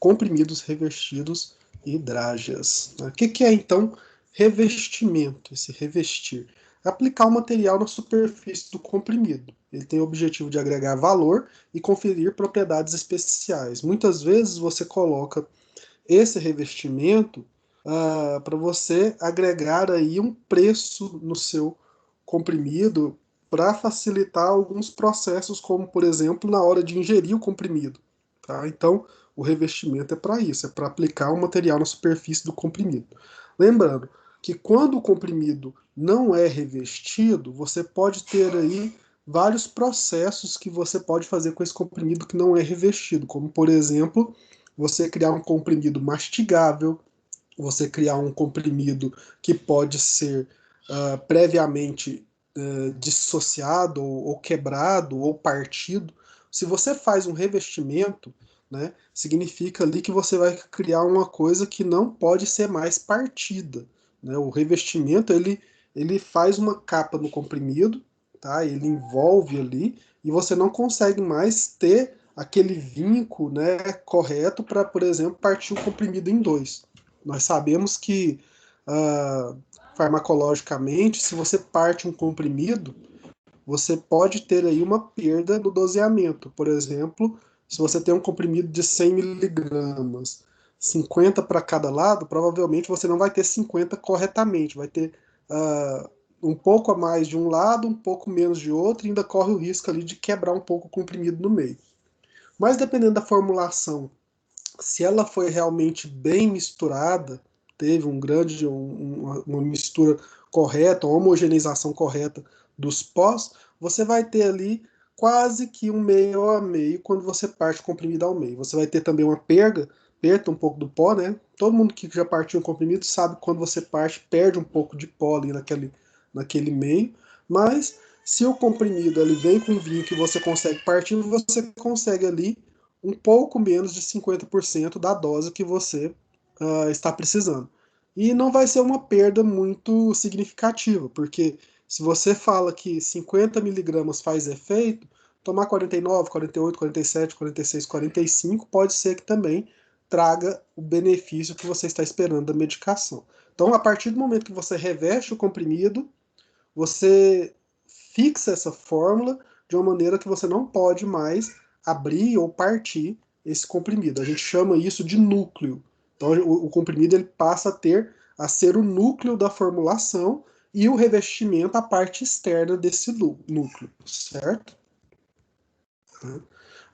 comprimidos revestidos e drágeas. O que é, então, revestimento? Esse revestir. Aplicar o material na superfície do comprimido. Ele tem o objetivo de agregar valor e conferir propriedades especiais. Muitas vezes você coloca esse revestimento para você agregar aí um preço no seu comprimido para facilitar alguns processos, como, por exemplo, na hora de ingerir o comprimido. Tá? Então, o revestimento é para isso, é para aplicar o material na superfície do comprimido. Lembrando que quando o comprimido não é revestido, você pode ter aí vários processos que você pode fazer com esse comprimido que não é revestido, como, por exemplo, você criar um comprimido mastigável, você criar um comprimido que pode ser previamente dissociado ou quebrado ou partido. Se você faz um revestimento, né, significa ali que você vai criar uma coisa que não pode ser mais partida. Né? O revestimento ele faz uma capa no comprimido, tá? Ele envolve ali e você não consegue mais ter aquele vinco, né, correto para, por exemplo, partir o comprimido em dois. Nós sabemos que farmacologicamente, se você parte um comprimido, você pode ter aí uma perda no doseamento. Por exemplo, se você tem um comprimido de 100 miligramas, 50 para cada lado, provavelmente você não vai ter 50 corretamente, vai ter um pouco a mais de um lado, um pouco menos de outro, e ainda corre o risco ali de quebrar um pouco o comprimido no meio. Mas dependendo da formulação, se ela foi realmente bem misturada, teve uma mistura correta, uma homogeneização correta dos pós, você vai ter ali quase que um meio a meio quando você parte o comprimido ao meio. Você vai ter também uma perda um pouco do pó, né? Todo mundo que já partiu um comprimido sabe que quando você parte, perde um pouco de pó ali naquele meio, mas se o comprimido ele vem com vinho que você consegue partir, você consegue ali um pouco menos de 50% da dose que você está precisando. E não vai ser uma perda muito significativa, porque se você fala que 50 miligramas faz efeito, tomar 49, 48, 47, 46, 45 pode ser que também traga o benefício que você está esperando da medicação. Então, a partir do momento que você reveste o comprimido, você fixa essa fórmula de uma maneira que você não pode mais abrir ou partir esse comprimido. A gente chama isso de núcleo. Então o comprimido ele passa a ser o núcleo da formulação e o revestimento a parte externa desse núcleo, certo?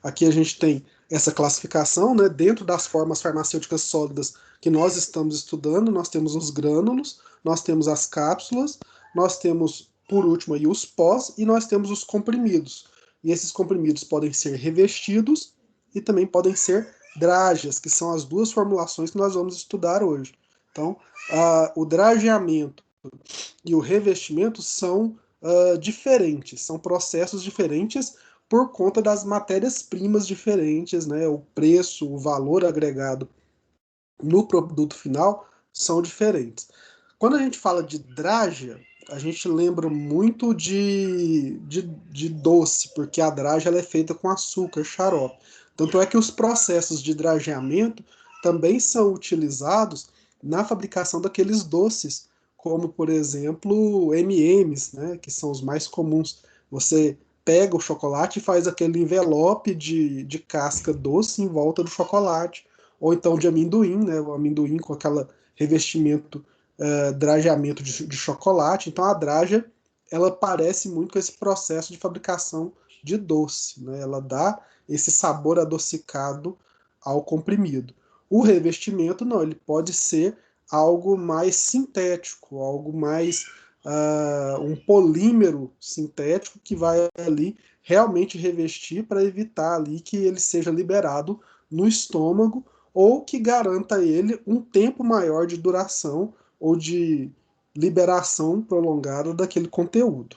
Aqui a gente tem essa classificação, né? Dentro das formas farmacêuticas sólidas que nós estamos estudando, nós temos os grânulos, nós temos as cápsulas, nós temos, por último, aí, os pós e nós temos os comprimidos. E esses comprimidos podem ser revestidos e também podem ser drágeas, que são as duas formulações que nós vamos estudar hoje. Então, o drageamento e o revestimento são diferentes, são processos diferentes por conta das matérias-primas diferentes, né? O preço, o valor agregado no produto final são diferentes. Quando a gente fala de drágia, a gente lembra muito de doce, porque a drágia ela é feita com açúcar, xarope. Tanto é que os processos de drageamento também são utilizados na fabricação daqueles doces, como, por exemplo, M&M's, né, que são os mais comuns. Você pega o chocolate e faz aquele envelope de casca doce em volta do chocolate. Ou então de amendoim, né, o amendoim com aquele revestimento, drageamento de chocolate. Então a draga, ela parece muito com esse processo de fabricação de doce. Né? Ela dá esse sabor adocicado ao comprimido. O revestimento, não, ele pode ser algo mais sintético, algo mais um polímero sintético que vai ali realmente revestir para evitar ali que ele seja liberado no estômago ou que garanta a ele um tempo maior de duração ou de liberação prolongada daquele conteúdo.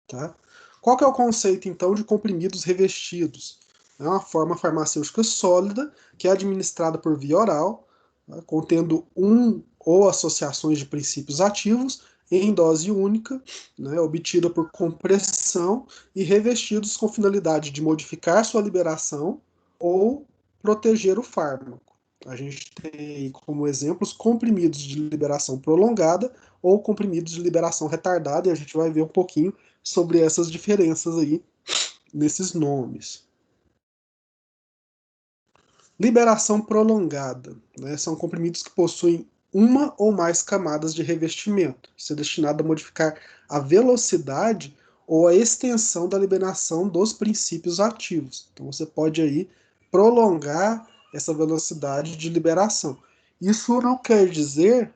Tá? Qual que é o conceito, então, de comprimidos revestidos? É uma forma farmacêutica sólida que é administrada por via oral, né, contendo um ou associações de princípios ativos em dose única, né, obtida por compressão e revestidos com finalidade de modificar sua liberação ou proteger o fármaco. A gente tem como exemplos comprimidos de liberação prolongada ou comprimidos de liberação retardada, e a gente vai ver um pouquinho sobre essas diferenças aí nesses nomes. Liberação prolongada, né, são comprimidos que possuem uma ou mais camadas de revestimento. Isso é destinado a modificar a velocidade ou a extensão da liberação dos princípios ativos. Então você pode aí prolongar essa velocidade de liberação. Isso não quer dizer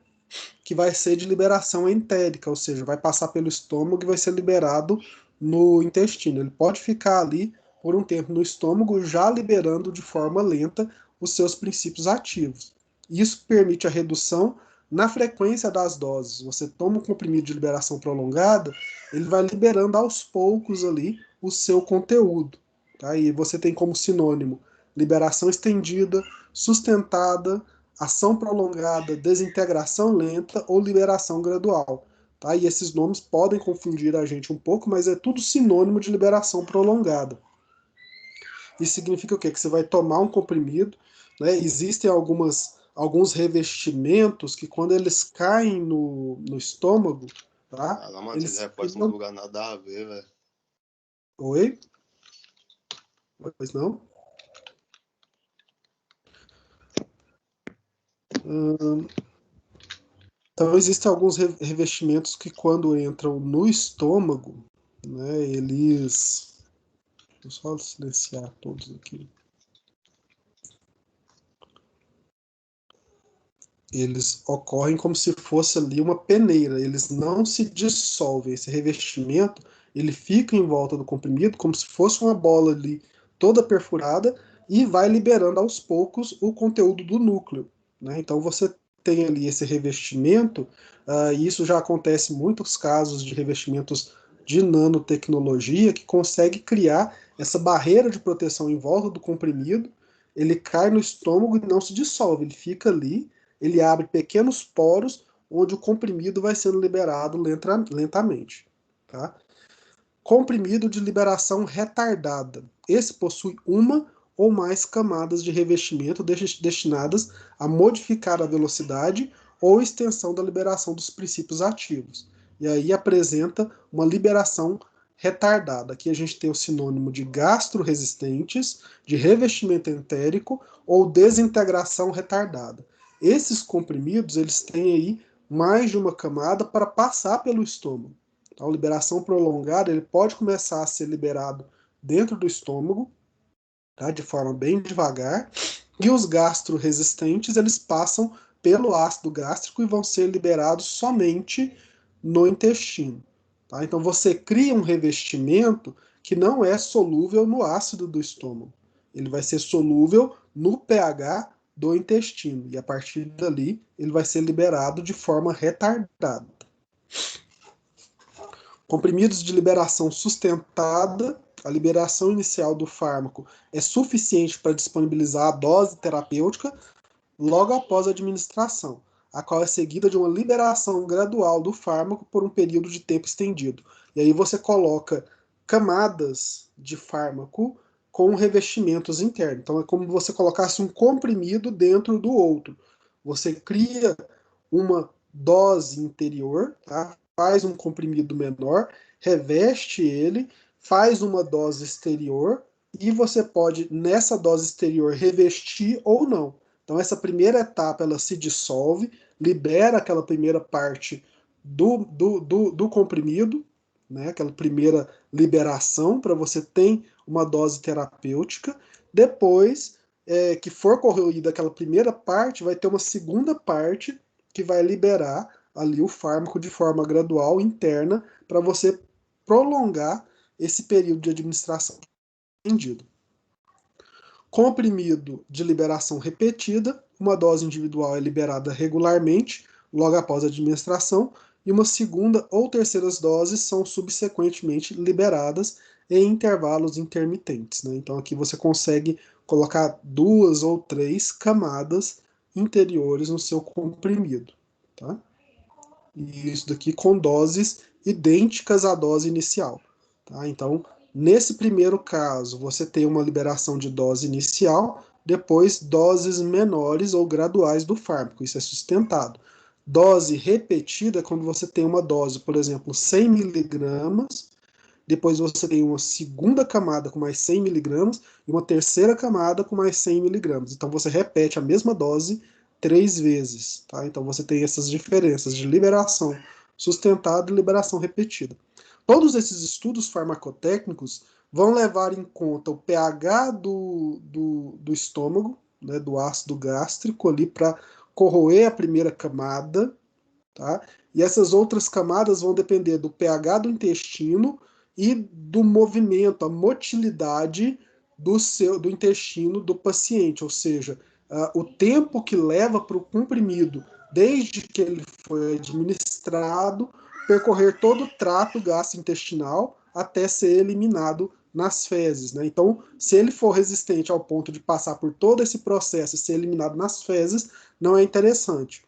que vai ser de liberação entérica, ou seja, vai passar pelo estômago e vai ser liberado no intestino. Ele pode ficar ali por um tempo no estômago, já liberando de forma lenta os seus princípios ativos. Isso permite a redução na frequência das doses. Você toma um comprimido de liberação prolongada, ele vai liberando aos poucos ali o seu conteúdo. Tá? E você tem como sinônimo liberação estendida, sustentada, ação prolongada, desintegração lenta ou liberação gradual. Tá? E esses nomes podem confundir a gente um pouco, mas é tudo sinônimo de liberação prolongada. Isso significa o quê? Que você vai tomar um comprimido, né? Existem alguns revestimentos que quando eles caem no estômago, tá? Ah, não, mano, esses Eles repórteres no lugar nada a ver, velho. Oi? Pois não? Então existem alguns revestimentos que quando entram no estômago, né, eles... Deixa eu só silenciar todos aqui. Eles ocorrem como se fosse ali uma peneira, eles não se dissolvem. Esse revestimento, ele fica em volta do comprimido como se fosse uma bola ali toda perfurada e vai liberando aos poucos o conteúdo do núcleo, né? Então você tem ali esse revestimento, e isso já acontece em muitos casos de revestimentos de nanotecnologia que consegue criar essa barreira de proteção em volta do comprimido. Ele cai no estômago e não se dissolve, ele fica ali, ele abre pequenos poros onde o comprimido vai sendo liberado lentamente. Tá? Comprimido de liberação retardada. Esse possui uma ou mais camadas de revestimento destinadas a modificar a velocidade ou extensão da liberação dos princípios ativos. E aí apresenta uma liberação retardada. Aqui a gente tem o sinônimo de gastroresistentes, de revestimento entérico ou desintegração retardada. Esses comprimidos, eles têm aí mais de uma camada para passar pelo estômago. A liberação prolongada, ele pode começar a ser liberado dentro do estômago, tá, de forma bem devagar, e os gastroresistentes, eles passam pelo ácido gástrico e vão ser liberados somente no intestino. Tá? Então você cria um revestimento que não é solúvel no ácido do estômago. Ele vai ser solúvel no pH do intestino, e a partir dali ele vai ser liberado de forma retardada. Comprimidos de liberação sustentada, a liberação inicial do fármaco é suficiente para disponibilizar a dose terapêutica logo após a administração, a qual é seguida de uma liberação gradual do fármaco por um período de tempo estendido. E aí você coloca camadas de fármaco com revestimentos internos. Então é como se você colocasse um comprimido dentro do outro. Você cria uma dose interior, tá? Faz um comprimido menor, reveste ele, faz uma dose exterior e você pode, nessa dose exterior, revestir ou não. Então essa primeira etapa ela se dissolve, libera aquela primeira parte do comprimido, né? Aquela primeira liberação para você ter uma dose terapêutica. Depois que for corroída aquela primeira parte, vai ter uma segunda parte que vai liberar ali o fármaco de forma gradual interna para você prolongar esse período de administração estendido. Comprimido de liberação repetida, uma dose individual é liberada regularmente, logo após a administração, e uma segunda ou terceiras doses são subsequentemente liberadas em intervalos intermitentes. Né? Então aqui você consegue colocar 2 ou 3 camadas interiores no seu comprimido. Tá? E isso daqui com doses idênticas à dose inicial. Tá? Então, nesse primeiro caso, você tem uma liberação de dose inicial, depois doses menores ou graduais do fármaco, isso é sustentado. Dose repetida é quando você tem uma dose, por exemplo, 100 miligramas, depois você tem uma segunda camada com mais 100 miligramas e uma terceira camada com mais 100 miligramas. Então você repete a mesma dose 3 vezes. Tá? Então você tem essas diferenças de liberação sustentada e liberação repetida. Todos esses estudos farmacotécnicos vão levar em conta o pH do estômago, né, do ácido gástrico ali para corroer a primeira camada, tá? E essas outras camadas vão depender do pH do intestino e do movimento, a motilidade do intestino do paciente, ou seja, o tempo que leva para o comprimido, desde que ele foi administrado, percorrer todo o trato gastrointestinal até ser eliminado nas fezes, né? Então, se ele for resistente ao ponto de passar por todo esse processo e ser eliminado nas fezes, não é interessante.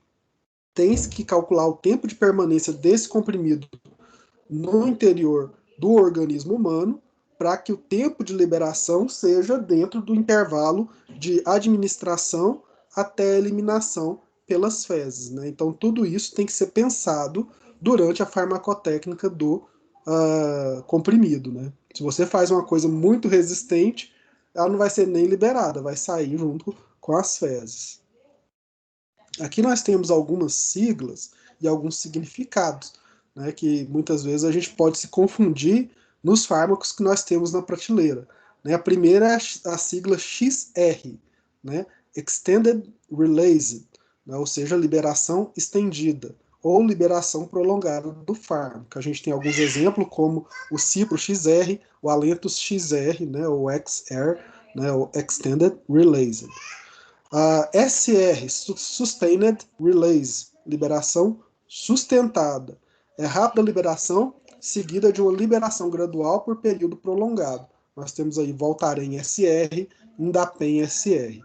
Tem que calcular o tempo de permanência desse comprimido no interior do organismo humano para que o tempo de liberação seja dentro do intervalo de administração até eliminação pelas fezes, né? Então, tudo isso tem que ser pensado durante a farmacotécnica do comprimido, né? Se você faz uma coisa muito resistente, ela não vai ser nem liberada, vai sair junto com as fezes. Aqui nós temos algumas siglas e alguns significados, né, que muitas vezes a gente pode se confundir nos fármacos que nós temos na prateleira. Né? A primeira é a sigla XR, né, Extended Release, né, ou seja, liberação estendida ou liberação prolongada do fármaco. A gente tem alguns exemplos como o Cipro XR, o Alentus XR, né, ou XR, né, o Extended Release. SR, Sustained Release, liberação sustentada. É rápida liberação, seguida de uma liberação gradual por período prolongado. Nós temos aí Voltaren SR, Indapem SR.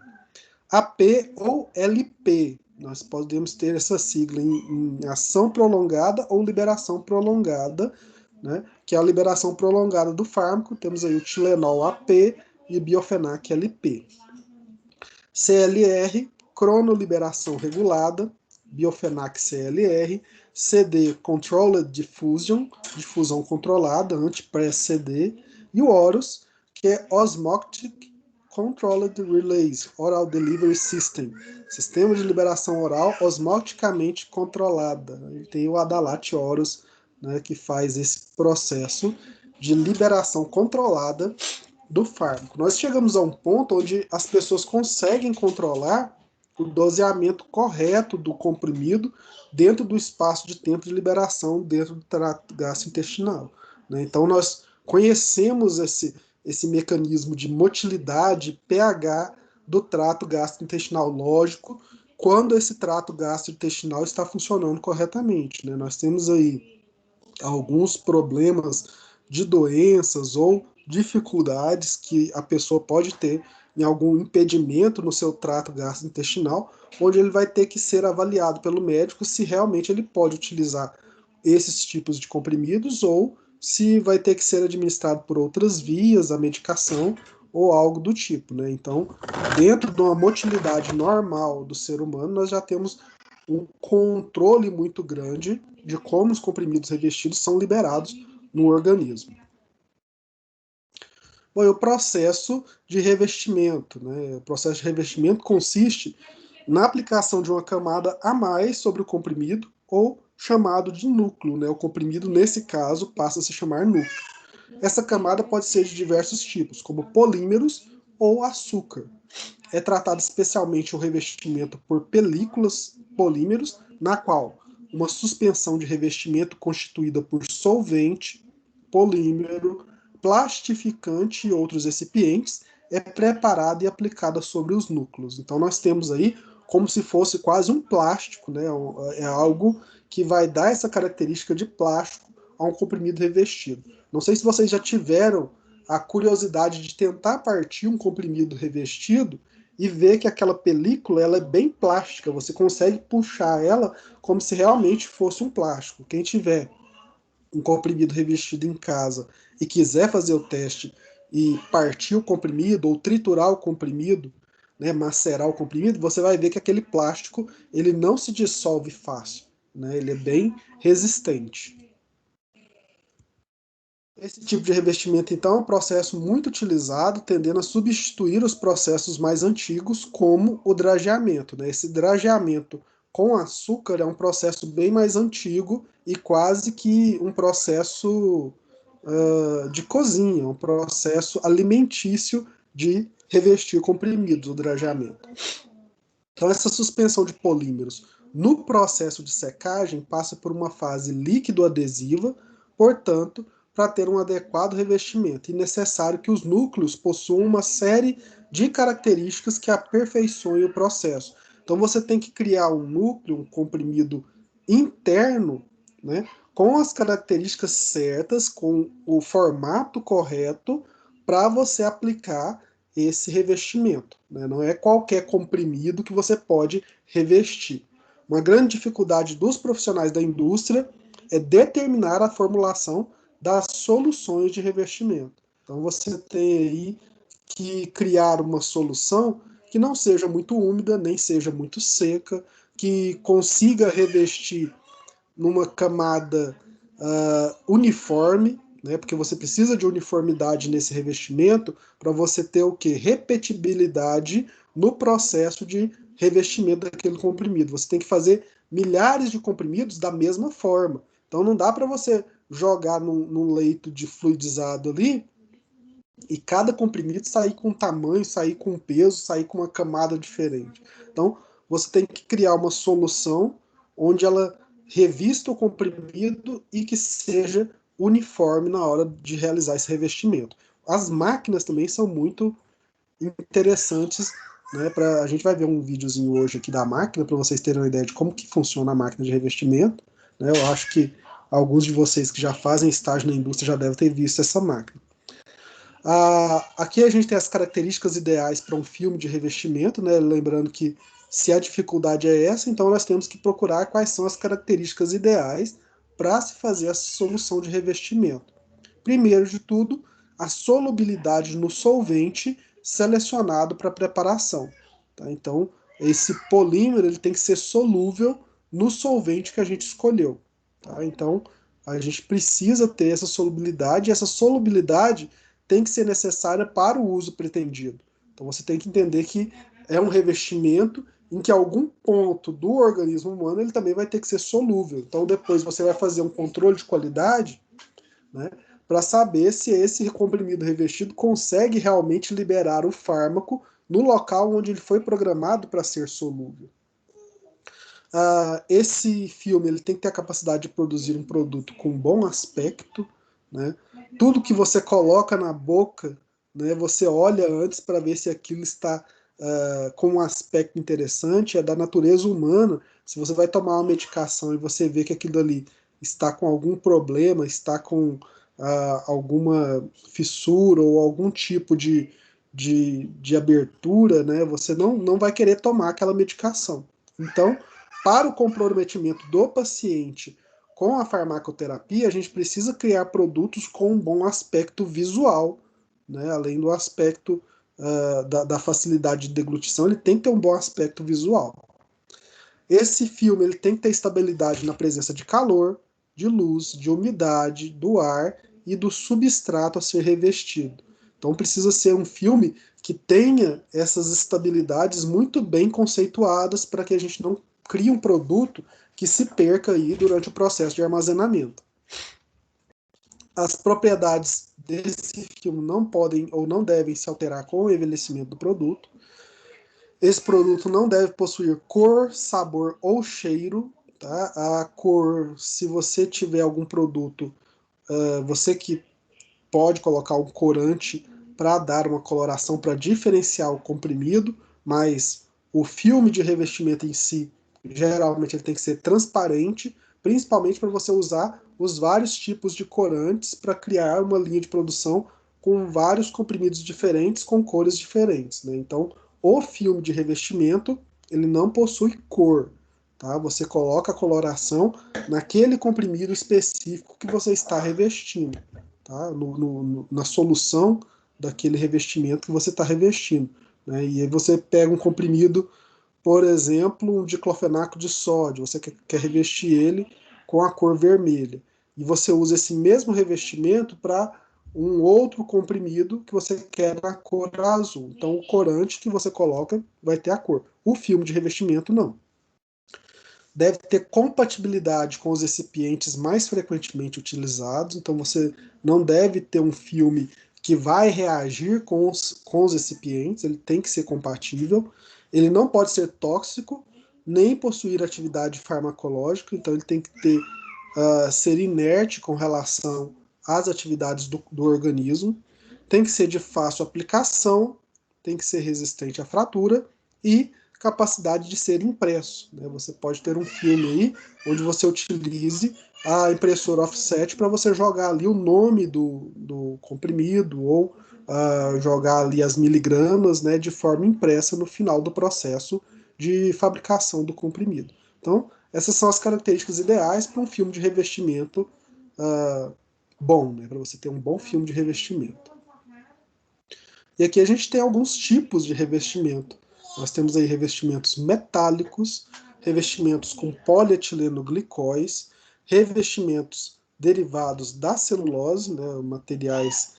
AP ou LP, nós podemos ter essa sigla em ação prolongada ou liberação prolongada, né? Que é a liberação prolongada do fármaco. Temos aí o Tilenol AP e o Biofenac LP. CLR, cronoliberação regulada, Biofenac CLR, CD, Controlled Diffusion, difusão controlada, anti-press-CD, e o OROS, que é Osmotic Controlled Release, Oral Delivery System, sistema de liberação oral osmoticamente controlada. E tem o Adalat OROS, né, que faz esse processo de liberação controlada do fármaco. Nós chegamos a um ponto onde as pessoas conseguem controlar o doseamento correto do comprimido dentro do espaço de tempo de liberação dentro do trato gastrointestinal. Né? Então nós conhecemos esse mecanismo de motilidade pH do trato gastrointestinal, lógico, quando esse trato gastrointestinal está funcionando corretamente. Né? Nós temos aí alguns problemas de doenças ou dificuldades que a pessoa pode ter em algum impedimento no seu trato gastrointestinal, onde ele vai ter que ser avaliado pelo médico se realmente ele pode utilizar esses tipos de comprimidos ou se vai ter que ser administrado por outras vias, a medicação ou algo do tipo, né? Então, dentro de uma motilidade normal do ser humano, nós já temos um controle muito grande de como os comprimidos revestidos são liberados no organismo. Bom, e o processo de revestimento, né? O processo de revestimento consiste na aplicação de uma camada a mais sobre o comprimido, ou chamado de núcleo, né? O comprimido, nesse caso, passa a se chamar núcleo. Essa camada pode ser de diversos tipos, como polímeros ou açúcar. É tratado especialmente o revestimento por películas polímeros, na qual uma suspensão de revestimento constituída por solvente, polímero, plastificante e outros recipientes é preparada e aplicada sobre os núcleos. Então nós temos aí como se fosse quase um plástico, né? É algo que vai dar essa característica de plástico a um comprimido revestido. Não sei se vocês já tiveram a curiosidade de tentar partir um comprimido revestido e ver que aquela película ela é bem plástica, você consegue puxar ela como se realmente fosse um plástico. Quem tiver um comprimido revestido em casa e quiser fazer o teste e partir o comprimido ou triturar o comprimido, né, macerar o comprimido, você vai ver que aquele plástico ele não se dissolve fácil, né, ele é bem resistente. Esse tipo de revestimento, então, é um processo muito utilizado, tendendo a substituir os processos mais antigos, como o drageamento, né? Esse drageamento com açúcar é um processo bem mais antigo e quase que um processo de cozinha, um processo alimentício de revestir comprimidos, o drageamento. Então, essa suspensão de polímeros no processo de secagem passa por uma fase líquido-adesiva, portanto, para ter um adequado revestimento, e necessário que os núcleos possuam uma série de características que aperfeiçoem o processo. Então, você tem que criar um núcleo, um comprimido interno, né, com as características certas, com o formato correto, para você aplicar esse revestimento, né? Não é qualquer comprimido que você pode revestir. Uma grande dificuldade dos profissionais da indústria é determinar a formulação das soluções de revestimento. Então você tem aí que criar uma solução que não seja muito úmida, nem seja muito seca, que consiga revestir numa camada uniforme, né? Porque você precisa de uniformidade nesse revestimento para você ter o que? Repetibilidade no processo de revestimento daquele comprimido. Você tem que fazer milhares de comprimidos da mesma forma. Então não dá para você jogar num leito de fluidizado ali e cada comprimido sair com um tamanho, sair com um peso, sair com uma camada diferente. Então você tem que criar uma solução onde ela revista o comprimido e que seja uniforme na hora de realizar esse revestimento. As máquinas também são muito interessantes, né? A gente vai ver um videozinho hoje aqui da máquina para vocês terem uma ideia de como que funciona a máquina de revestimento, né? Eu acho que alguns de vocês que já fazem estágio na indústria já devem ter visto essa máquina. Aqui a gente tem as características ideais para um filme de revestimento, né? Lembrando que se a dificuldade é essa, então nós temos que procurar quais são as características ideais para se fazer a solução de revestimento. Primeiro de tudo, a solubilidade no solvente selecionado para preparação. Tá? Então, esse polímero ele tem que ser solúvel no solvente que a gente escolheu. Tá? Então, a gente precisa ter essa solubilidade, e essa solubilidade tem que ser necessária para o uso pretendido. Então, você tem que entender que é um revestimento em que algum ponto do organismo humano ele também vai ter que ser solúvel. Então, depois você vai fazer um controle de qualidade, né, para saber se esse comprimido revestido consegue realmente liberar o fármaco no local onde ele foi programado para ser solúvel. Esse filme ele tem que ter a capacidade de produzir um produto com bom aspecto, né? Tudo que você coloca na boca, né, você olha antes para ver se aquilo está com um aspecto interessante, é da natureza humana. Se você vai tomar uma medicação e você vê que aquilo ali está com algum problema, está com alguma fissura ou algum tipo de abertura, né, você não vai querer tomar aquela medicação. Então, para o comprometimento do paciente com a farmacoterapia, a gente precisa criar produtos com um bom aspecto visual, né? Além do aspecto da facilidade de deglutição, ele tem que ter um bom aspecto visual. Esse filme ele tem que ter estabilidade na presença de calor, de luz, de umidade, do ar e do substrato a ser revestido. Então precisa ser um filme que tenha essas estabilidades muito bem conceituadas para que a gente não crie um produto que se perca aí durante o processo de armazenamento. As propriedades desse filme não podem ou não devem se alterar com o envelhecimento do produto. Esse produto não deve possuir cor, sabor ou cheiro. Tá? A cor, se você tiver algum produto, você que pode colocar um corante para dar uma coloração, para diferenciar o comprimido, mas o filme de revestimento em si, geralmente ele tem que ser transparente, principalmente para você usar os vários tipos de corantes para criar uma linha de produção com vários comprimidos diferentes, com cores diferentes. Né? Então, o filme de revestimento, ele não possui cor. Tá? Você coloca a coloração naquele comprimido específico que você está revestindo. Tá? Na solução daquele revestimento que você está revestindo. né? E aí você pega um comprimido, por exemplo, um diclofenaco de sódio, você quer revestir ele com a cor vermelha. E você usa esse mesmo revestimento para um outro comprimido que você quer na cor azul. Então o corante que você coloca vai ter a cor. O filme de revestimento não. Deve ter compatibilidade com os recipientes mais frequentemente utilizados, então você não deve ter um filme que vai reagir com os recipientes, ele tem que ser compatível. Ele não pode ser tóxico, nem possuir atividade farmacológica, então ele tem que ter, ser inerte com relação às atividades do organismo, tem que ser de fácil aplicação, tem que ser resistente à fratura e capacidade de ser impresso, né? Você pode ter um filme aí onde você utilize a impressora offset para você jogar ali o nome do comprimido ou jogar ali as miligramas, né, de forma impressa no final do processo de fabricação do comprimido. Então, essas são as características ideais para um filme de revestimento bom, né, para você ter um bom filme de revestimento. E aqui a gente tem alguns tipos de revestimento. Nós temos aí revestimentos metálicos, revestimentos com polietileno glicóis, revestimentos derivados da celulose, né, materiais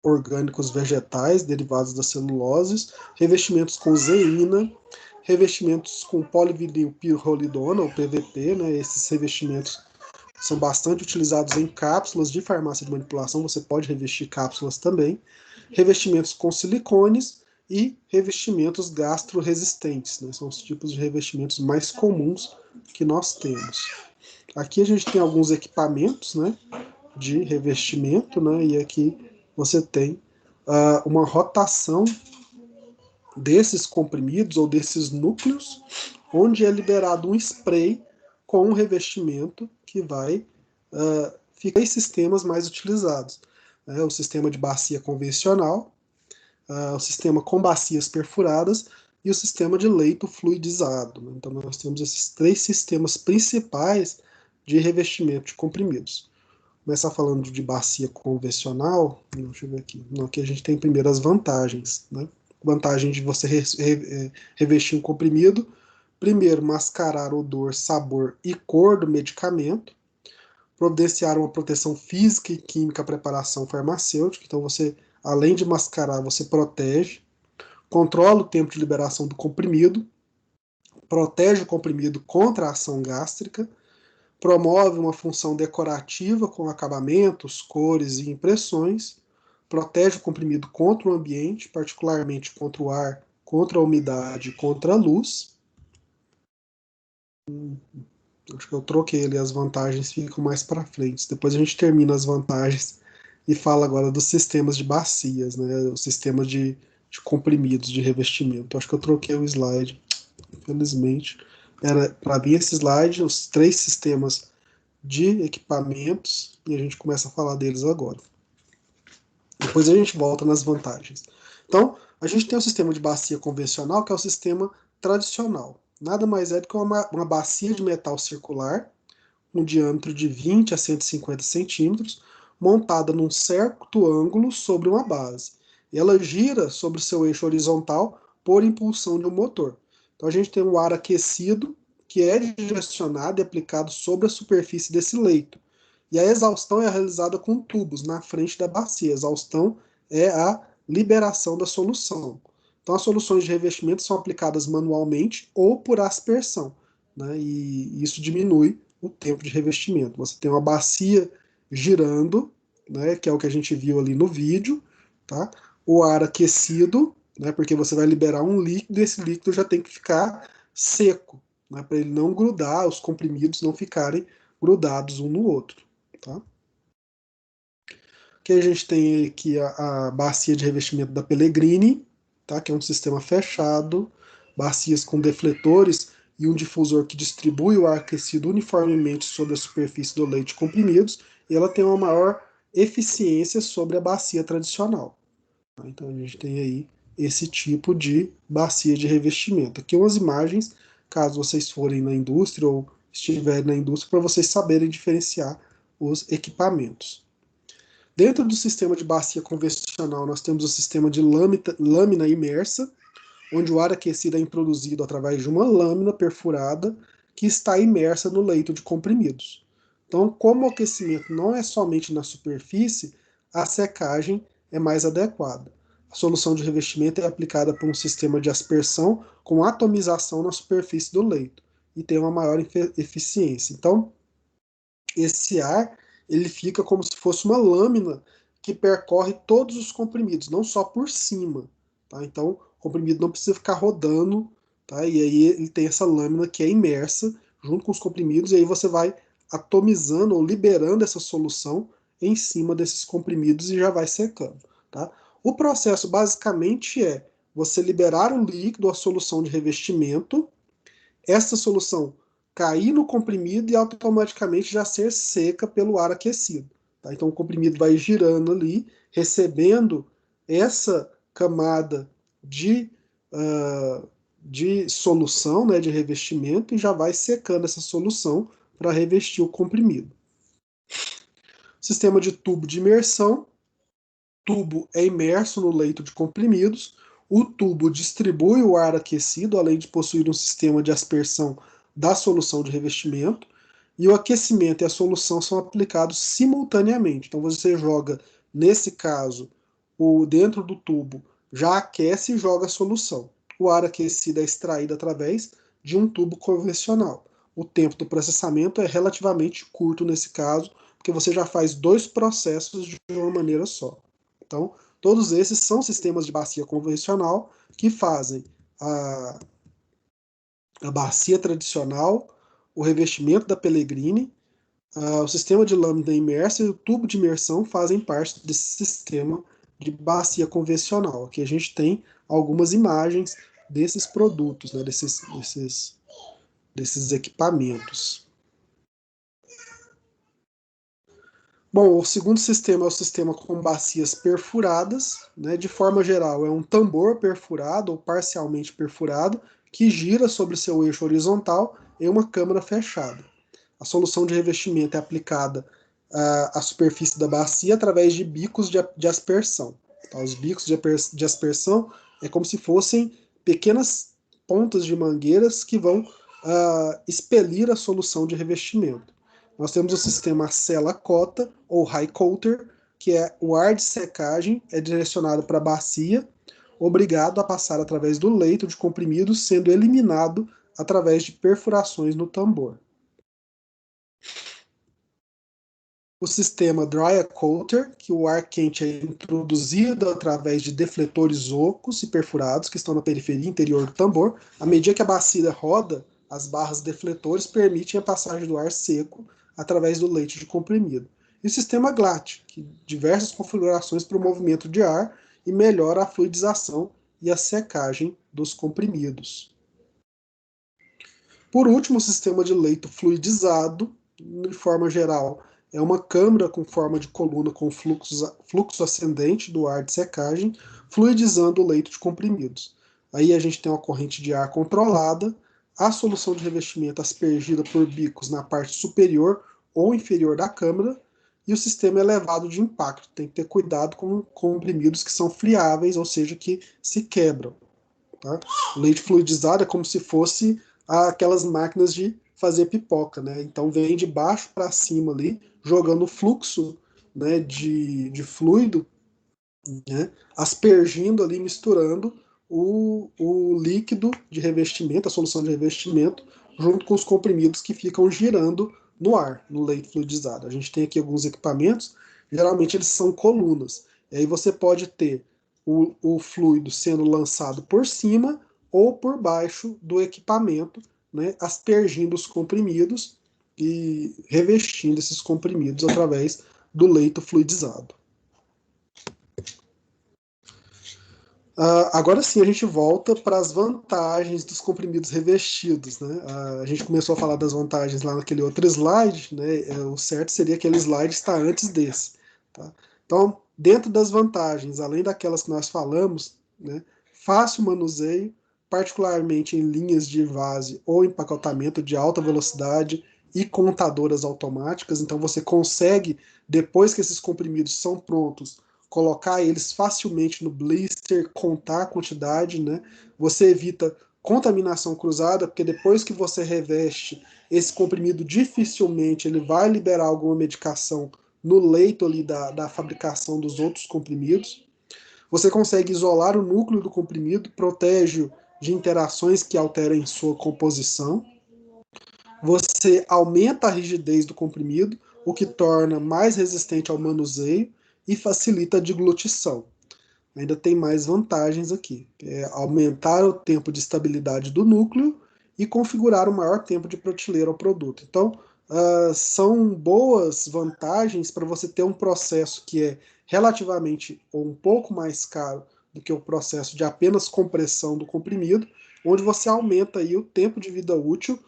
orgânicos vegetais derivados das celuloses, revestimentos com zeína, revestimentos com polivinilpirrolidona, ou PVP, né, esses revestimentos são bastante utilizados em cápsulas de farmácia de manipulação, você pode revestir cápsulas também, revestimentos com silicones e revestimentos gastroresistentes, né? São os tipos de revestimentos mais comuns que nós temos. Aqui a gente tem alguns equipamentos, né, de revestimento, né, e aqui você tem uma rotação desses comprimidos ou desses núcleos, onde é liberado um spray com um revestimento que vai ficar em sistemas mais utilizados. O sistema de bacia convencional, o sistema com bacias perfuradas e o sistema de leito fluidizado, né? Então nós temos esses três sistemas principais de revestimento de comprimidos. Começar falando de bacia convencional, deixa eu ver aqui. Aqui a gente tem primeiro as vantagens, né? Vantagem de você revestir um comprimido. Primeiro, mascarar odor, sabor e cor do medicamento. Providenciar uma proteção física e química à preparação farmacêutica. Então você, além de mascarar, você protege. Controla o tempo de liberação do comprimido. Protege o comprimido contra a ação gástrica. Promove uma função decorativa com acabamentos, cores e impressões. Protege o comprimido contra o ambiente, particularmente contra o ar, contra a umidade, contra a luz. Acho que eu troquei ali, as vantagens ficam mais para frente. Depois a gente termina as vantagens e fala agora dos sistemas de bacias, né? O sistema de comprimidos, de revestimento. Acho que eu troquei o slide, infelizmente. Era para vir esse slide, os três sistemas de equipamentos, e a gente começa a falar deles agora. Depois a gente volta nas vantagens. Então, a gente tem o sistema de bacia convencional, que é o sistema tradicional. Nada mais é do que uma bacia de metal circular, um diâmetro de 20 a 150 centímetros, montada num certo ângulo sobre uma base. E ela gira sobre o seu eixo horizontal por impulsão de um motor. Então a gente tem um ar aquecido que é direcionado e aplicado sobre a superfície desse leito. E a exaustão é realizada com tubos na frente da bacia. A exaustão é a liberação da solução. Então, as soluções de revestimento são aplicadas manualmente ou por aspersão, né? E isso diminui o tempo de revestimento. Você tem uma bacia girando, né, que é o que a gente viu ali no vídeo, tá? O ar aquecido, né, porque você vai liberar um líquido e esse líquido já tem que ficar seco, né, para ele não grudar, os comprimidos não ficarem grudados um no outro. Tá? Aqui a gente tem aqui a bacia de revestimento da Pellegrini, tá? Que é um sistema fechado, bacias com defletores e um difusor que distribui o ar aquecido uniformemente sobre a superfície do leite comprimidos, e ela tem uma maior eficiência sobre a bacia tradicional. Tá? Então a gente tem aí esse tipo de bacia de revestimento. Aqui umas imagens, caso vocês forem na indústria ou estiverem na indústria, para vocês saberem diferenciar os equipamentos. Dentro do sistema de bacia convencional, nós temos o sistema de lâmina imersa, onde o ar aquecido é introduzido através de uma lâmina perfurada que está imersa no leito de comprimidos. Então, como o aquecimento não é somente na superfície, a secagem é mais adequada. A solução de revestimento é aplicada por um sistema de aspersão com atomização na superfície do leito e tem uma maior eficiência. Então, esse ar ele fica como se fosse uma lâmina que percorre todos os comprimidos, não só por cima. Tá? Então, o comprimido não precisa ficar rodando, tá? E aí ele tem essa lâmina que é imersa junto com os comprimidos, e aí você vai atomizando ou liberando essa solução em cima desses comprimidos e já vai secando. Tá? O processo basicamente é você liberar o líquido, a solução de revestimento, essa solução cair no comprimido e automaticamente já ser seca pelo ar aquecido. Tá? Então o comprimido vai girando ali, recebendo essa camada de solução, né, de revestimento, e já vai secando essa solução para revestir o comprimido. Sistema de tubo de imersão. Tubo é imerso no leito de comprimidos. O tubo distribui o ar aquecido, além de possuir um sistema de aspersão da solução de revestimento. E o aquecimento e a solução são aplicados simultaneamente. Então você joga, nesse caso, o dentro do tubo já aquece e joga a solução. O ar aquecido é extraído através de um tubo convencional. O tempo do processamento é relativamente curto nesse caso, porque você já faz dois processos de uma maneira só. Então, todos esses são sistemas de bacia convencional que fazem a bacia tradicional, o revestimento da Pellegrini, o sistema de lâmina imersa e o tubo de imersão fazem parte desse sistema de bacia convencional. Aqui a gente tem algumas imagens desses produtos, né, desses equipamentos. Bom, o segundo sistema é o sistema com bacias perfuradas, né? De forma geral, é um tambor perfurado ou parcialmente perfurado que gira sobre seu eixo horizontal em uma câmara fechada. A solução de revestimento é aplicada à superfície da bacia através de bicos de aspersão. Tá? Os bicos de aspersão é como se fossem pequenas pontas de mangueiras que vão expelir a solução de revestimento. Nós temos o sistema Sella-Cota, ou High Coater, que é o ar de secagem é direcionado para a bacia, obrigado a passar através do leito de comprimidos, sendo eliminado através de perfurações no tambor. O sistema Dry Coater, que o ar quente é introduzido através de defletores ocos e perfurados que estão na periferia interior do tambor. À medida que a bacia roda, as barras defletores permitem a passagem do ar seco através do leite de comprimido. E o sistema GLAT, que diversas configurações para o movimento de ar e melhora a fluidização e a secagem dos comprimidos. Por último, o sistema de leito fluidizado, de forma geral, é uma câmara com forma de coluna com fluxo ascendente do ar de secagem, fluidizando o leito de comprimidos. Aí a gente tem uma corrente de ar controlada, a solução de revestimento aspergida por bicos na parte superior ou inferior da câmara, e o sistema é elevado de impacto. Tem que ter cuidado com comprimidos que são friáveis, ou seja, que se quebram. Tá? O leite fluidizado é como se fosse aquelas máquinas de fazer pipoca, né? Então vem de baixo para cima ali, jogando fluxo, né, de fluido, né, aspergindo ali, misturando o líquido de revestimento, a solução de revestimento, junto com os comprimidos que ficam girando no ar, no leite fluidizado. A gente tem aqui alguns equipamentos, geralmente eles são colunas. E aí você pode ter o fluido sendo lançado por cima ou por baixo do equipamento, né, aspergindo os comprimidos e revestindo esses comprimidos através do leito fluidizado. Agora sim a gente volta para as vantagens dos comprimidos revestidos, né? A gente começou a falar das vantagens lá naquele outro slide, né? O certo seria aquele slide estar antes desse. Tá? Então, dentro das vantagens, além daquelas que nós falamos, né? Fácil manuseio, particularmente em linhas de invase ou empacotamento de alta velocidade e contadoras automáticas, então você consegue, depois que esses comprimidos são prontos, colocar eles facilmente no blister, contar a quantidade, né? Você evita contaminação cruzada, porque depois que você reveste esse comprimido, dificilmente ele vai liberar alguma medicação no leito ali da fabricação dos outros comprimidos. Você consegue isolar o núcleo do comprimido, protege-o de interações que alterem sua composição. Você aumenta a rigidez do comprimido, o que torna mais resistente ao manuseio e facilita a deglutição. Ainda tem mais vantagens aqui, é aumentar o tempo de estabilidade do núcleo e configurar o maior tempo de prateleira ao produto. Então, são boas vantagens para você ter um processo que é relativamente ou um pouco mais caro do que o processo de apenas compressão do comprimido, onde você aumenta aí o tempo de vida útil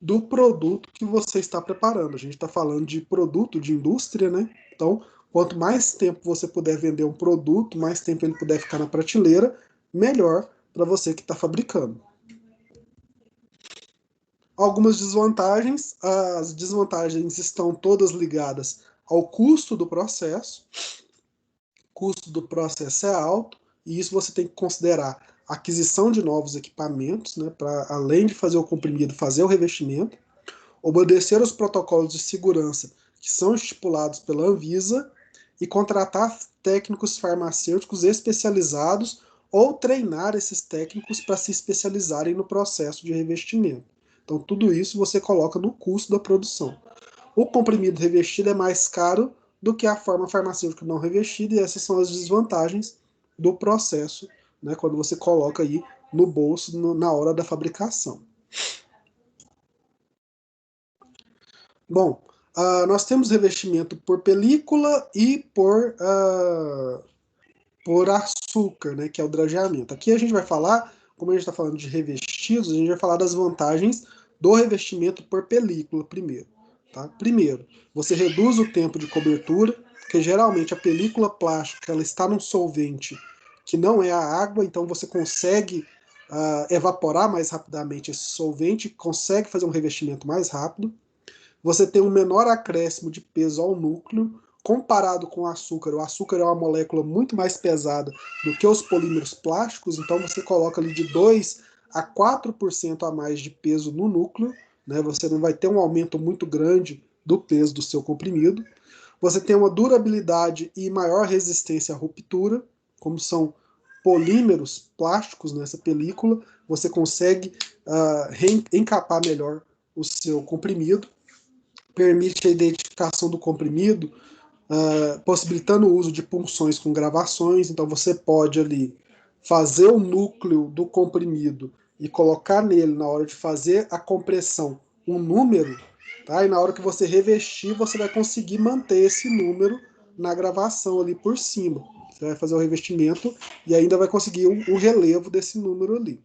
do produto que você está preparando. A gente está falando de produto de indústria, né? Então, quanto mais tempo você puder vender um produto, mais tempo ele puder ficar na prateleira, melhor para você que está fabricando. Algumas desvantagens. As desvantagens estão todas ligadas ao custo do processo. O custo do processo é alto, e isso você tem que considerar a aquisição de novos equipamentos, né, para além de fazer o comprimido, fazer o revestimento, obedecer aos protocolos de segurança que são estipulados pela Anvisa e contratar técnicos farmacêuticos especializados ou treinar esses técnicos para se especializarem no processo de revestimento. Então, tudo isso você coloca no custo da produção. O comprimido revestido é mais caro do que a forma farmacêutica não revestida, e essas são as desvantagens do processo, né, quando você coloca aí no bolso na hora da fabricação. Bom, nós temos revestimento por película e por açúcar, né, que é o drageamento. Aqui a gente vai falar, como a gente está falando de revestidos, a gente vai falar das vantagens do revestimento por película primeiro. Tá? Primeiro, você reduz o tempo de cobertura, porque geralmente a película plástica ela está num solvente que não é a água, então você consegue evaporar mais rapidamente esse solvente, consegue fazer um revestimento mais rápido. Você tem um menor acréscimo de peso ao núcleo, comparado com o açúcar. O açúcar é uma molécula muito mais pesada do que os polímeros plásticos, então você coloca ali de 2 a 4% a mais de peso no núcleo, né? Você não vai ter um aumento muito grande do peso do seu comprimido. Você tem uma durabilidade e maior resistência à ruptura, como são polímeros plásticos nessa película, você consegue encapar melhor o seu comprimido. Permite a identificação do comprimido, possibilitando o uso de punções com gravações. Então você pode ali fazer o núcleo do comprimido e colocar nele, na hora de fazer a compressão, um número, tá? E na hora que você revestir, você vai conseguir manter esse número na gravação ali por cima. Você vai fazer o revestimento e ainda vai conseguir o relevo desse número ali.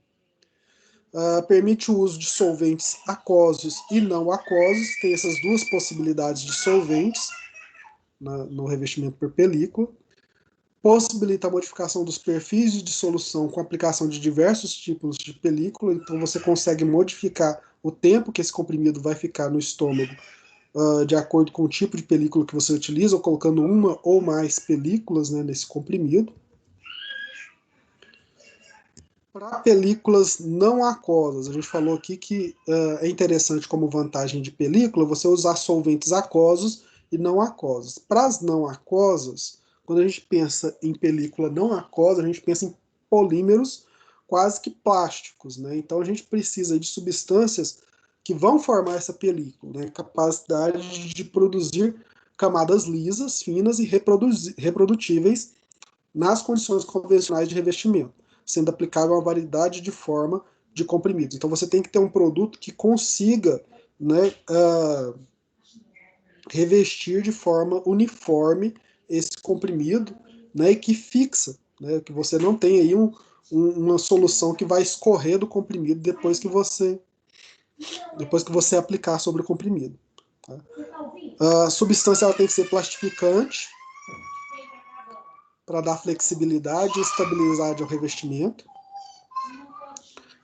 Permite o uso de solventes aquosos e não aquosos, tem essas duas possibilidades de solventes no revestimento por película. Possibilita a modificação dos perfis de dissolução com aplicação de diversos tipos de película, então você consegue modificar o tempo que esse comprimido vai ficar no estômago de acordo com o tipo de película que você utiliza, ou colocando uma ou mais películas, né, nesse comprimido. Para películas não aquosas, a gente falou aqui que é interessante como vantagem de película você usar solventes aquosos e não aquosos. Para as não aquosas, quando a gente pensa em película não aquosa, a gente pensa em polímeros quase que plásticos, né? Então a gente precisa de substâncias que vão formar essa película, né? Capacidade de produzir camadas lisas, finas e reprodutíveis nas condições convencionais de revestimento, sendo aplicável a uma variedade de forma de comprimidos. Então você tem que ter um produto que consiga, né, revestir de forma uniforme esse comprimido, né, e que fixa, né, que você não tem aí uma solução que vai escorrer do comprimido depois que você aplicar sobre o comprimido. Tá? A substância ela tem que ser plastificante para dar flexibilidade e estabilidade ao revestimento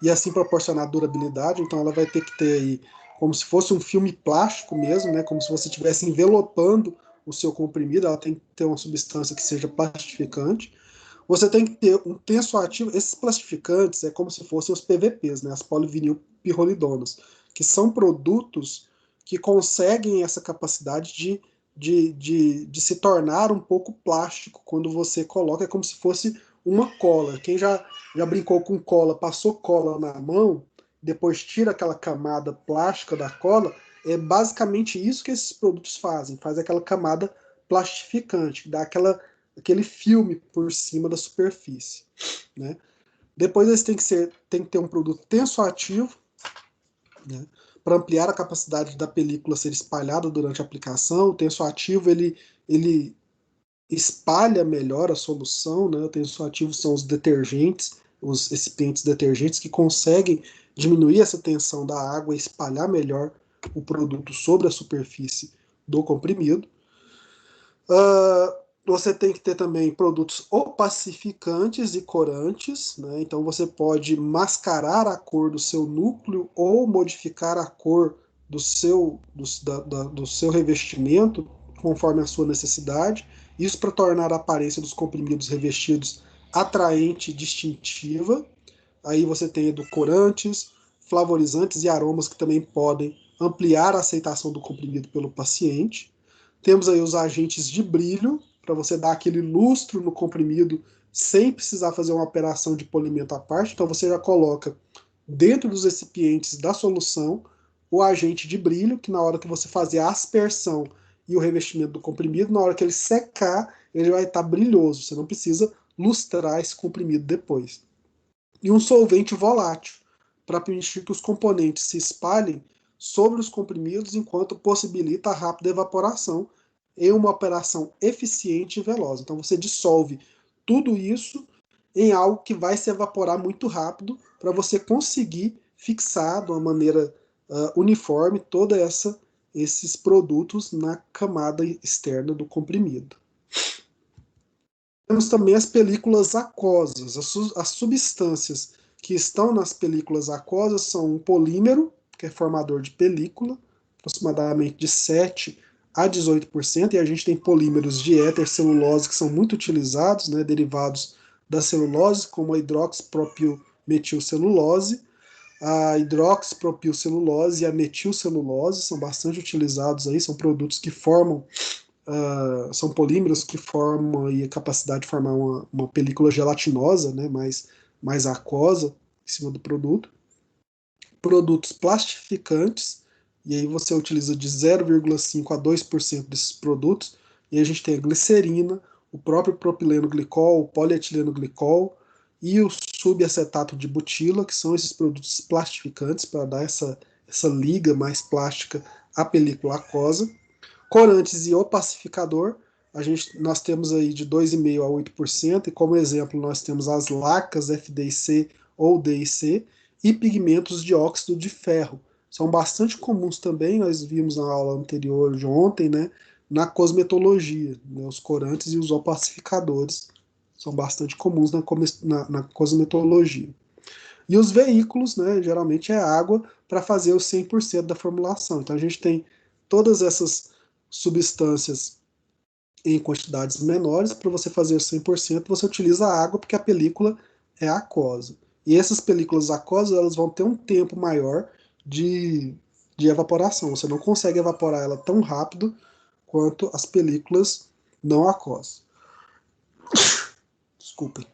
e assim proporcionar durabilidade. Então ela vai ter que ter aí como se fosse um filme plástico mesmo, né, como se você estivesse envelopando o seu comprimido, ela tem que ter uma substância que seja plastificante. Você tem que ter um tensoativo. Esses plastificantes é como se fossem os PVPs, né, as polivinilpirrolidonas, que são produtos que conseguem essa capacidade de se tornar um pouco plástico quando você coloca, é como se fosse uma cola. Quem já brincou com cola, passou cola na mão, depois tira aquela camada plástica da cola, é basicamente isso que esses produtos fazem, faz aquela camada plastificante, dá aquele filme por cima da superfície, né? Depois eles tem que ter um produto tensoativo, né, para ampliar a capacidade da película ser espalhada durante a aplicação. O tensoativo ele espalha melhor a solução, né? O tensoativo são os detergentes, os recipientes detergentes que conseguem diminuir essa tensão da água e espalhar melhor o produto sobre a superfície do comprimido. Você tem que ter também produtos opacificantes e corantes, né? Então você pode mascarar a cor do seu núcleo ou modificar a cor do seu revestimento conforme a sua necessidade. Isso para tornar a aparência dos comprimidos revestidos atraente e distintiva. Aí você tem edulcorantes, flavorizantes e aromas que também podem ampliar a aceitação do comprimido pelo paciente. Temos aí os agentes de brilho, para você dar aquele lustro no comprimido sem precisar fazer uma operação de polimento à parte. Então você já coloca dentro dos recipientes da solução o agente de brilho, que na hora que você fazer a aspersão e o revestimento do comprimido, na hora que ele secar, ele vai estar brilhoso. Você não precisa lustrar esse comprimido depois. E um solvente volátil, para permitir que os componentes se espalhem sobre os comprimidos enquanto possibilita a rápida evaporação em uma operação eficiente e veloz. Então você dissolve tudo isso em algo que vai se evaporar muito rápido para você conseguir fixar de uma maneira uniforme toda esses produtos na camada externa do comprimido. Temos também as películas aquosas. As substâncias que estão nas películas aquosas são um polímero, que é formador de película, aproximadamente de 7 a 18%, e a gente tem polímeros de éter celulose que são muito utilizados, né, derivados da celulose, como a hidroxipropilmetilcelulose. A hidroxipropilcelulose e a metilcelulose são bastante utilizados aí, são produtos que formam são polímeros que formam aí a capacidade de formar uma película gelatinosa, né, mais aquosa em cima do produto. Produtos plastificantes, e aí você utiliza de 0,5 a 2% desses produtos, e a gente tem a glicerina, o próprio propileno glicol, o polietileno glicol e o subacetato de butila, que são esses produtos plastificantes para dar essa liga mais plástica à película aquosa. Corantes e opacificador, nós temos aí de 2,5% a 8%, e como exemplo nós temos as lacas FDIC ou DIC e pigmentos de óxido de ferro. São bastante comuns também, nós vimos na aula anterior de ontem, né, na cosmetologia, né, os corantes e os opacificadores são bastante comuns na cosmetologia. E os veículos, né, geralmente é água para fazer os 100% da formulação. Então a gente tem todas essas substâncias em quantidades menores. Para você fazer 100%, você utiliza a água, porque a película é aquosa. E essas películas aquosas, elas vão ter um tempo maior de evaporação. Você não consegue evaporar ela tão rápido quanto as películas não aquosas. Desculpem.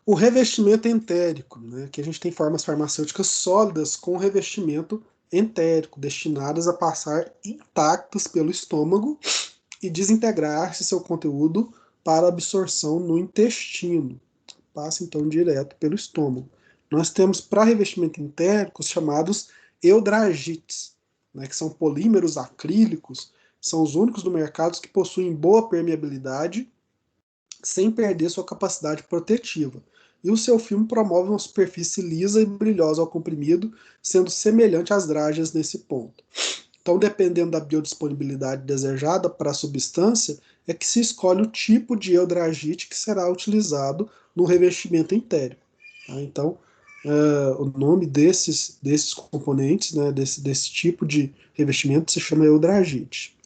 O revestimento entérico, né, que a gente tem formas farmacêuticas sólidas com revestimento entérico, destinadas a passar intactas pelo estômago e desintegrar-se seu conteúdo para absorção no intestino. Passa então direto pelo estômago. Nós temos para revestimento entérico chamados eudragites, né, que são polímeros acrílicos, são os únicos do mercado que possuem boa permeabilidade sem perder sua capacidade protetiva. E o seu filme promove uma superfície lisa e brilhosa ao comprimido, sendo semelhante às dragas nesse ponto. Então, dependendo da biodisponibilidade desejada para a substância, é que se escolhe o tipo de eudragite que será utilizado no revestimento entérico. Tá? Então, o nome desses componentes, né, desse tipo de revestimento se chama eudragite.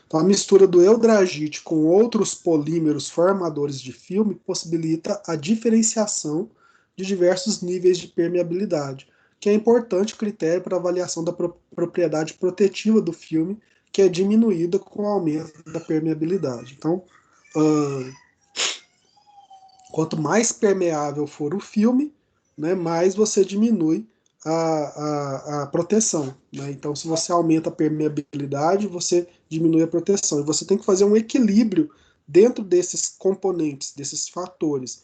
Então, a mistura do eudragite com outros polímeros formadores de filme possibilita a diferenciação de diversos níveis de permeabilidade, que é importante critério para avaliação da propriedade protetiva do filme, que é diminuída com o aumento da permeabilidade. Então, quanto mais permeável for o filme, né, mais você diminui a proteção. Né? Então, se você aumenta a permeabilidade, você diminui a proteção. E você tem que fazer um equilíbrio dentro desses componentes, desses fatores.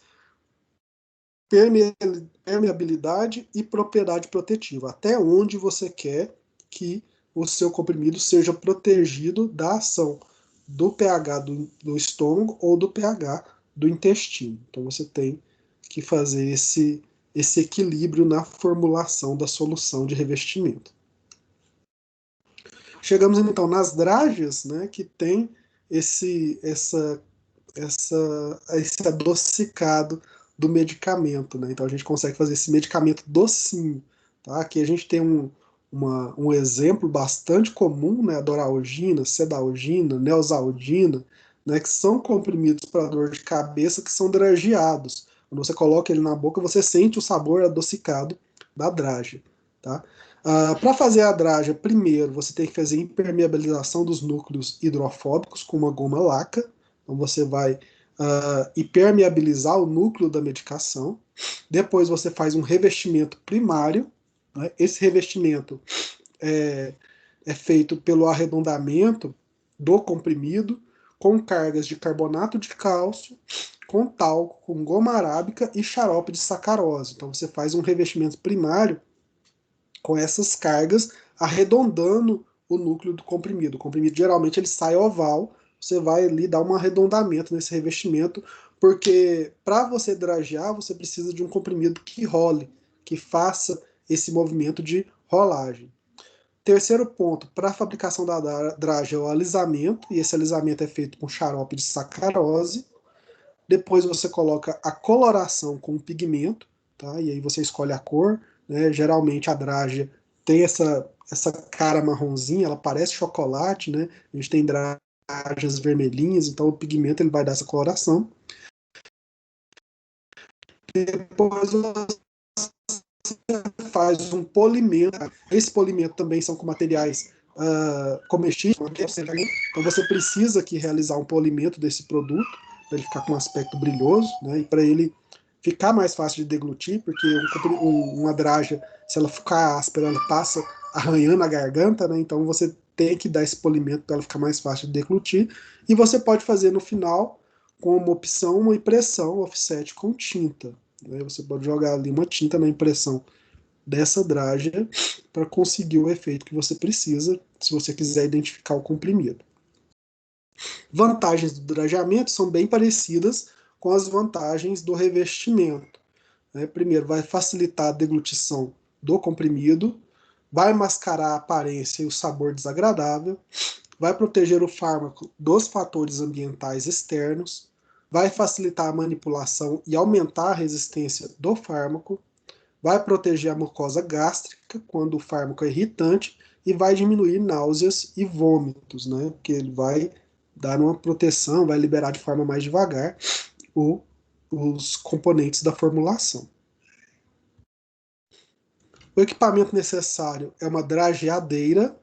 Permeabilidade e propriedade protetiva. Até onde você quer que o seu comprimido seja protegido da ação do pH do estômago ou do pH do intestino. Então você tem que fazer esse equilíbrio na formulação da solução de revestimento. Chegamos então nas drágeas, né, que tem esse adocicado do medicamento, né? Então a gente consegue fazer esse medicamento docinho, tá? Aqui a gente tem um exemplo bastante comum, né? A doralgina, cedalgina, neosaldina, né? Que são comprimidos para dor de cabeça que são drageados. Quando você coloca ele na boca, você sente o sabor adocicado da drágia, tá? Para fazer a drágia, primeiro você tem que fazer impermeabilização dos núcleos hidrofóbicos com uma goma laca. Então você vai impermeabilizar o núcleo da medicação. Depois você faz um revestimento primário. Né? Esse revestimento é feito pelo arredondamento do comprimido com cargas de carbonato de cálcio, com talco, com goma arábica e xarope de sacarose. Então você faz um revestimento primário com essas cargas arredondando o núcleo do comprimido. O comprimido geralmente ele sai oval, você vai ali dar um arredondamento nesse revestimento, porque para você dragear, você precisa de um comprimido que role, que faça esse movimento de rolagem. Terceiro ponto, para a fabricação da dragem é o alisamento, e esse alisamento é feito com xarope de sacarose. Depois você coloca a coloração com o pigmento, tá? E aí você escolhe a cor, né? Geralmente a drágia tem essa cara marronzinha, ela parece chocolate, né? A gente tem drágias vermelhinhas, então o pigmento ele vai dar essa coloração. Depois você faz um polimento. Esse polimento também são com materiais comestíveis, então você precisa aqui realizar um polimento desse produto para ele ficar com um aspecto brilhoso, né? E para ele ficar mais fácil de deglutir, porque uma drágia, se ela ficar áspera, ela passa arranhando a garganta, né? Então você tem que dar esse polimento para ela ficar mais fácil de deglutir. E você pode fazer no final, como opção, uma impressão offset com tinta. Né? Você pode jogar ali uma tinta na impressão dessa drágia para conseguir o efeito que você precisa, se você quiser identificar o comprimido. Vantagens do drageamento são bem parecidas com as vantagens do revestimento. Né? Primeiro, vai facilitar a deglutição do comprimido, vai mascarar a aparência e o sabor desagradável, vai proteger o fármaco dos fatores ambientais externos, vai facilitar a manipulação e aumentar a resistência do fármaco, vai proteger a mucosa gástrica quando o fármaco é irritante e vai diminuir náuseas e vômitos, né? Porque ele vai dar uma proteção, vai liberar de forma mais devagar os componentes da formulação. O equipamento necessário é uma drageadeira,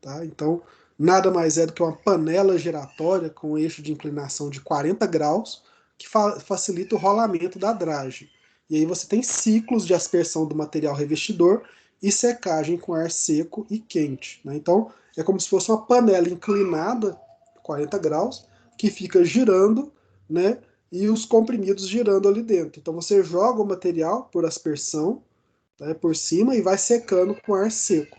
tá? Então, nada mais é do que uma panela giratória com eixo de inclinação de 40 graus, que facilita o rolamento da dragem. E aí você tem ciclos de aspersão do material revestidor e secagem com ar seco e quente. Né? Então, é como se fosse uma panela inclinada, 40 graus, que fica girando, né? E os comprimidos girando ali dentro. Então, você joga o material por aspersão, né, por cima e vai secando com ar seco.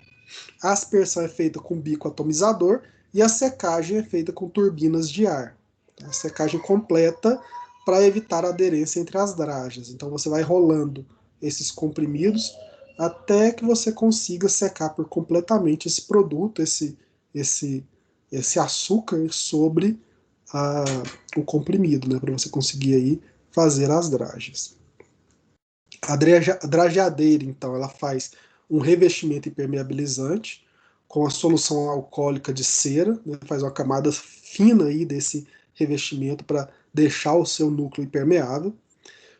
A aspersão é feita com bico atomizador e a secagem é feita com turbinas de ar. A secagem completa para evitar a aderência entre as dragas. Então você vai rolando esses comprimidos até que você consiga secar por completamente esse produto, esse açúcar sobre o comprimido, né, para você conseguir aí fazer as dragens. A drageadeira, então, ela faz um revestimento impermeabilizante com a solução alcoólica de cera, né, faz uma camada fina aí desse revestimento para deixar o seu núcleo impermeável.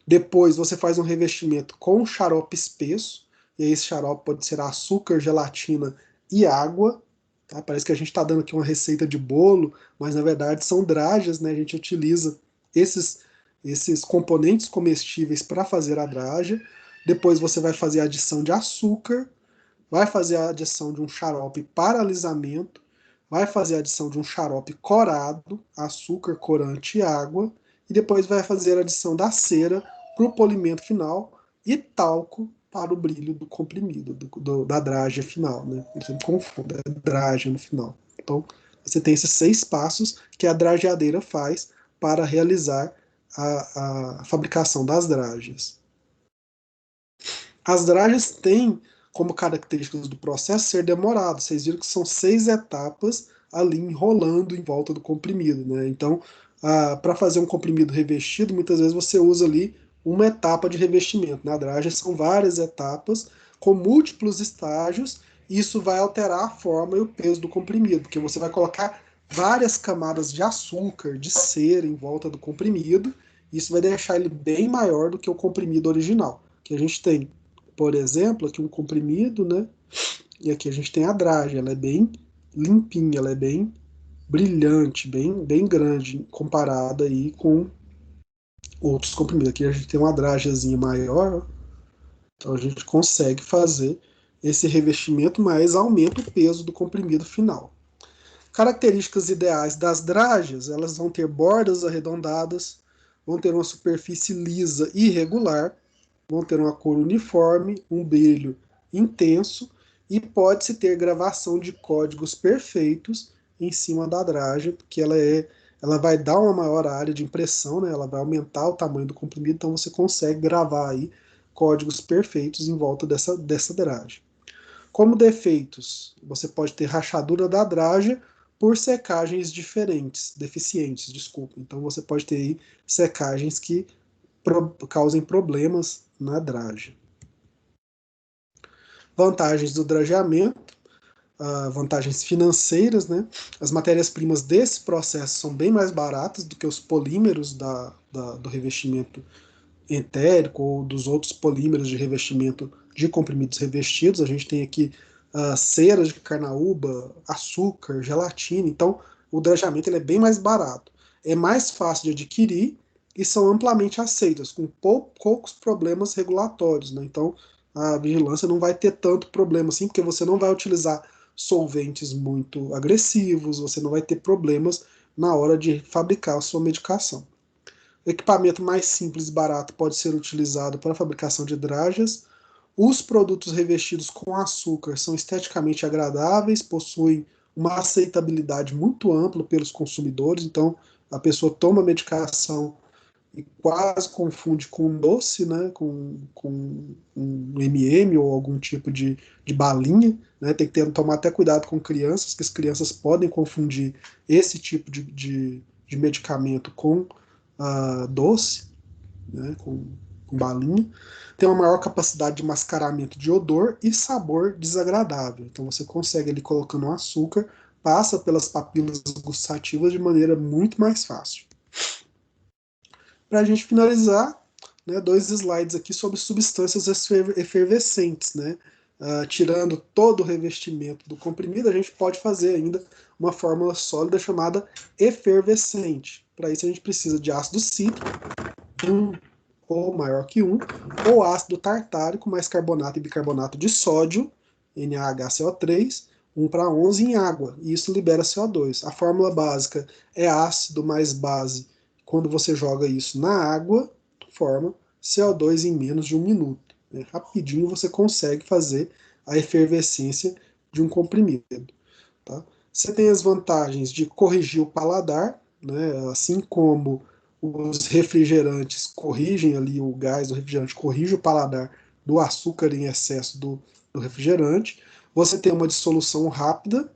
Depois você faz um revestimento com xarope espesso, e aí esse xarope pode ser açúcar, gelatina e água. Tá? Parece que a gente está dando aqui uma receita de bolo, mas na verdade são dragas, né? A gente utiliza esses componentes comestíveis para fazer a draga. Depois você vai fazer a adição de açúcar, vai fazer a adição de um xarope para alisamento, vai fazer a adição de um xarope corado, açúcar, corante e água, e depois vai fazer a adição da cera para o polimento final e talco para o brilho do comprimido, da draga final. Né? Você não confunda, é draga no final. Então, você tem esses 6 passos que a drageadeira faz para realizar a fabricação das dragas. As dragas têm como características do processo ser demorado. Vocês viram que são 6 etapas ali enrolando em volta do comprimido. Né? Então, para fazer um comprimido revestido, muitas vezes você usa ali uma etapa de revestimento. Na dragem são várias etapas com múltiplos estágios, e isso vai alterar a forma e o peso do comprimido, porque você vai colocar várias camadas de açúcar, de cera em volta do comprimido, e isso vai deixar ele bem maior do que o comprimido original, que a gente tem, por exemplo, aqui um comprimido, né? E aqui a gente tem a dragem, ela é bem limpinha, ela é bem brilhante, bem grande, comparada aí com outros comprimidos. Aqui a gente tem uma dragezinha maior, então a gente consegue fazer esse revestimento, mas aumenta o peso do comprimido final. Características ideais das dragas, elas vão ter bordas arredondadas, vão ter uma superfície lisa e irregular, vão ter uma cor uniforme, um brilho intenso, e pode-se ter gravação de códigos perfeitos em cima da dragem, porque ela vai dar uma maior área de impressão, né? Ela vai aumentar o tamanho do comprimido, então você consegue gravar aí códigos perfeitos em volta dessa dragem. Como defeitos, você pode ter rachadura da dragem por secagens deficientes, desculpa. Então você pode ter aí secagens que causem problemas na dragem. Vantagens do drageamento, vantagens financeiras, né? As matérias-primas desse processo são bem mais baratas do que os polímeros do revestimento entérico ou dos outros polímeros de revestimento de comprimidos revestidos. A gente tem aqui ceras de carnaúba, açúcar, gelatina. Então, o drageamento ele é bem mais barato. É mais fácil de adquirir e são amplamente aceitas, com poucos problemas regulatórios. Né? Então, a vigilância não vai ter tanto problema assim, porque você não vai utilizar solventes muito agressivos, você não vai ter problemas na hora de fabricar a sua medicação. O equipamento mais simples e barato pode ser utilizado para a fabricação de dragas. Os produtos revestidos com açúcar são esteticamente agradáveis, possuem uma aceitabilidade muito ampla pelos consumidores, então a pessoa toma a medicação e quase confunde com um doce, né, com um M&M ou algum tipo de balinha. Né, tem que tomar até cuidado com crianças, que as crianças podem confundir esse tipo de medicamento com doce, né, com balinha. Tem uma maior capacidade de mascaramento de odor e sabor desagradável. Então você consegue ali colocando um açúcar, passa pelas papilas gustativas de maneira muito mais fácil. Para a gente finalizar, né, 2 slides aqui sobre substâncias efervescentes. Né? Tirando todo o revestimento do comprimido, a gente pode fazer ainda uma fórmula sólida chamada efervescente. Para isso a gente precisa de ácido cítrico, 1 ou maior que 1, ou ácido tartárico mais carbonato e bicarbonato de sódio, NaHCO3, 1:11 em água, e isso libera CO2. A fórmula básica é ácido mais base. Quando você joga isso na água, forma CO2 em menos de 1 minuto. Né? Rapidinho você consegue fazer a efervescência de um comprimido. Tá? Você tem as vantagens de corrigir o paladar, né? Assim como os refrigerantes corrigem ali o gás do refrigerante, corrige o paladar do açúcar em excesso do refrigerante. Você tem uma dissolução rápida,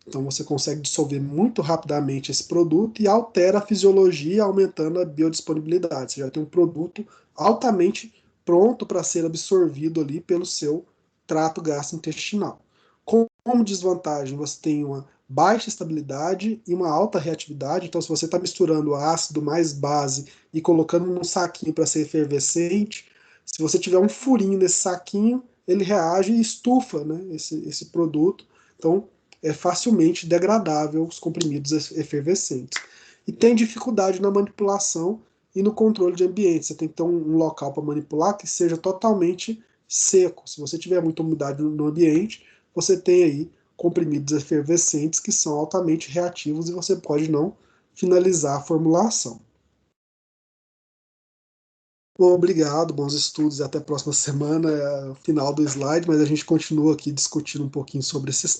Então você consegue dissolver muito rapidamente esse produto e altera a fisiologia, aumentando a biodisponibilidade. Você já tem um produto altamente pronto para ser absorvido ali pelo seu trato gastrointestinal. Como desvantagem, você tem uma baixa estabilidade e uma alta reatividade. Então, se você está misturando ácido mais base e colocando num saquinho para ser efervescente, se você tiver um furinho nesse saquinho, ele reage e estufa, né, esse produto. Então, é facilmente degradável os comprimidos efervescentes. E tem dificuldade na manipulação e no controle de ambiente. Você tem que ter um local para manipular que seja totalmente seco. Se você tiver muita umidade no ambiente, você tem aí comprimidos efervescentes que são altamente reativos e você pode não finalizar a formulação. Bom, obrigado, bons estudos e até a próxima semana. É o final do slide, mas a gente continua aqui discutindo um pouquinho sobre esses